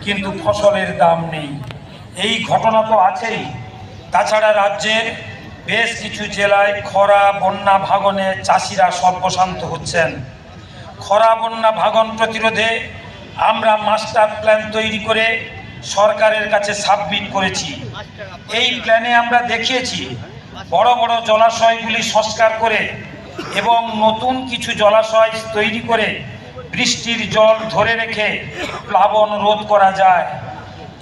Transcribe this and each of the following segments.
কিন্তু ফসলের দাম নেই। এই ঘটনা তো আছেই। তাছাড়া রাজ্যের বেশ কিছু জেলায় খরা বন্যা ভাগনে চাষিরা সর্বশান্ত হচ্ছেন। খরা বন্যা ভাগন প্রতিরোধে আমরা মাস্টার প্ল্যান তৈরি করে সরকারের কাছে সাবমিট করেছি। এই প্ল্যানে আমরা দেখিয়েছি বড় বড় জলাশয়গুলি সংস্কার করে এবং নতুন কিছু জলাশয় তৈরি করে বৃষ্টির জল ধরে রেখে প্লাবন রোধ করা যায়।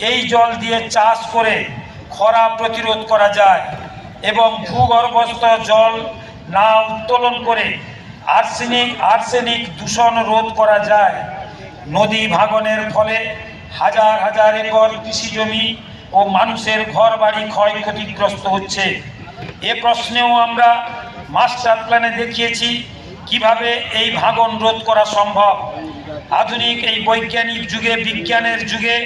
এই জল দিয়ে চাষ করে খরা প্রতিরোধ করা যায় এবং ভূগর্ভস্থ জল না উত্তোলন করে আর্সেনিক দূষণ রোধ করা যায়। নদী ভাঙনের ফলে হাজার হাজার একর কৃষি জমি ও মানুষের ঘরবাড়ি ক্ষয়ক্ষতিগ্রস্ত হচ্ছে। এ প্রশ্নেও আমরা মাস্টার প্ল্যানে দেখিয়েছি কিভাবে এই ভাঙন রোধ করা সম্ভব। আধুনিক এই বৈজ্ঞানিক যুগে, বিজ্ঞানের যুগে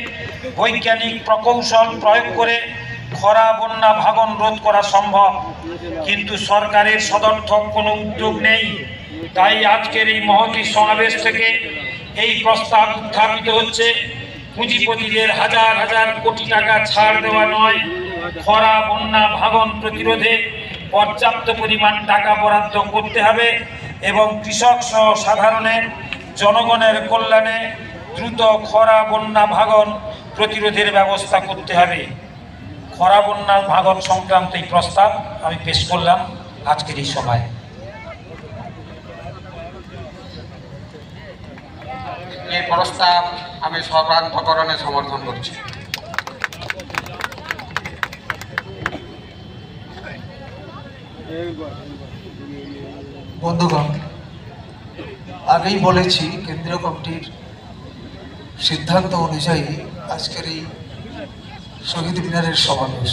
বৈজ্ঞানিক প্রকৌশল প্রয়োগ করে খরা বন্যা ভাঙন রোধ করা সম্ভব, কিন্তু সরকারের সদর্থক কোনো উদ্যোগ নেই। তাই আজকের এই মহতী সমাবেশ থেকে এই প্রস্তাব উত্থাপিত হচ্ছে, পুঁজিপতিদের হাজার হাজার কোটি টাকা ছাড় দেওয়া নয়, খরা বন্যা ভাঙন প্রতিরোধে পর্যাপ্ত পরিমাণ টাকা বরাদ্দ করতে হবে এবং কৃষক সহ সাধারণের জনগণের কল্যাণে দ্রুত খরা বন্যা ভাঙন প্রতিরোধের ব্যবস্থা করতে হবে। খরা বন্যা ভাঙন সংক্রান্ত এই প্রস্তাব আমি পেশ করলাম আজকের এই সভায়। এই প্রস্তাব আমি সর্বান্তকরণে সমর্থন করছি। বন্ধুগণ, আগেই বলেছি কেন্দ্রীয় কমিটির সিদ্ধান্ত অনুযায়ী আজকের এই শহীদ মিনারের সমাবেশ,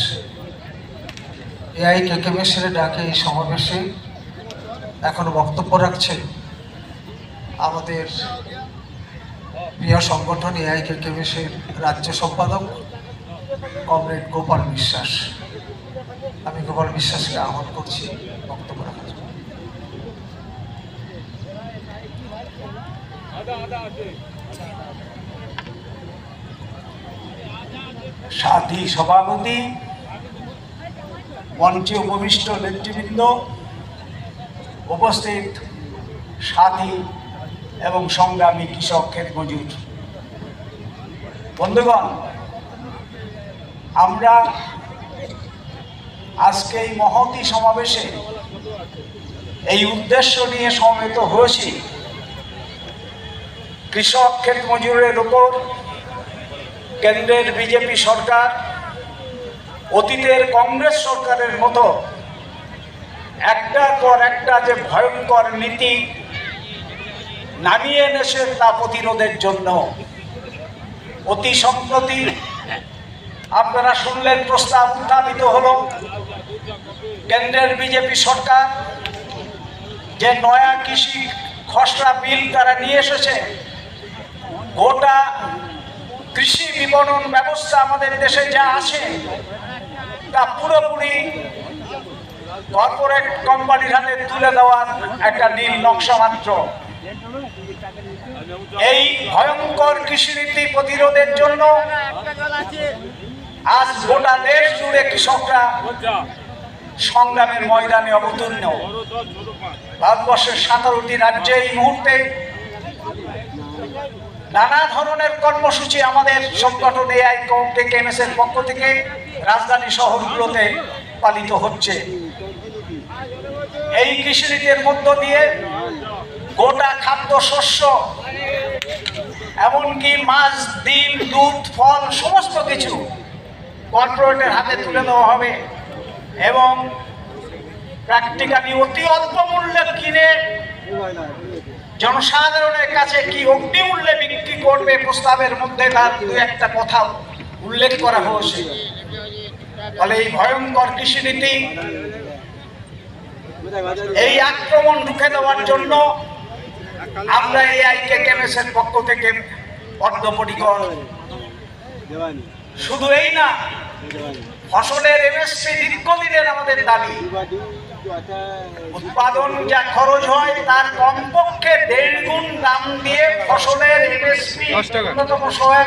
এআইকেকেএমের ডাকে এই সমাবেশে এখনো বক্তব্য রাখছেন আমাদের প্রিয় সংগঠন এআইকেকেএমের রাজ্য সম্পাদক কমরেড গোপাল বিশ্বাস। আমি গোপাল বিশ্বাসকে আহ্বান করছি বক্তব্য রাখার জন্য। সাথী সভাপতি, মঞ্চে উপবিষ্ট নেতৃবৃন্দ, উপস্থিত সাথী এবং সংগ্রামী কৃষক ক্ষেত মজুর বন্ধুগণ, আমরা আজকে এই মহতী সমাবেশে এই উদ্দেশ্য নিয়ে সমবেত হয়েছি, কৃষক ক্ষেত মজুরের উপর কেন্দ্রের বিজেপি সরকার অতীতের কংগ্রেস সরকারের মতো একটার পর একটা যে ভয়ঙ্কর নীতি নামিয়ে এনেছে তা প্রতিরোধের জন্য। অতি সম্প্রতি আপনারা শুনলেন প্রস্তাব উত্থাপিত হলো, কেন্দ্রের বিজেপি সরকার যে নয়া কৃষি খসড়া বিল তারা নিয়ে এসেছে, গোটা কৃষি বিপণন ব্যবস্থা আমাদের দেশে যা আছে তা পুরোপুরি কর্পোরেট কোম্পানির হাতে তুলে দেওয়ার একটা নীল নকশা মাত্র। এই ভয়ঙ্কর কৃষিনীতি প্রতিরোধের জন্য আজ গোটা দেশ জুড়ে কৃষকরা সংগ্রামের ময়দানে অবতীর্ণ। ভারতবর্ষের 17টি রাজ্যে এই মুহূর্তে নানা ধরনের কর্মসূচি আমাদের সংগঠন এআইকেকেএমএস এর পক্ষ থেকে রাজধানী শহরগুলোতে পালিত হচ্ছে। এই কৃষিনীতির মধ্য দিয়ে গোটা খাদ্য শস্য, এমনকি মাছ, ডিম, দুধ, ফল সমস্ত কিছু কর্পোরেটের হাতে তুলে দেওয়া হবে এবং প্র্যাকটিক্যালি অতি অল্প মূল্যে কিনে জনসাধারণের কাছে কি অগ্নিমূল্যে বিক্রি করবে প্রস্তাবের মধ্যে তার দু একটা কথা উল্লেখ করা হয়েছে। ফলে এই ভয়ঙ্কর কৃষিনীতি, এই আক্রমণ রুখে দেওয়ার জন্য আমরা এআইকেকেএমএস এর পক্ষ থেকে বদ্ধপরিকর। শুধু এই না, ফসলের এমএসপি দীর্ঘদিনের আমাদের দাবি। উৎপাদন যা খরচ হয় তার কমপক্ষে 1.5 গুণ দাম দিয়ে ফসলের এমএসপি ন্যূনতম সহায়ক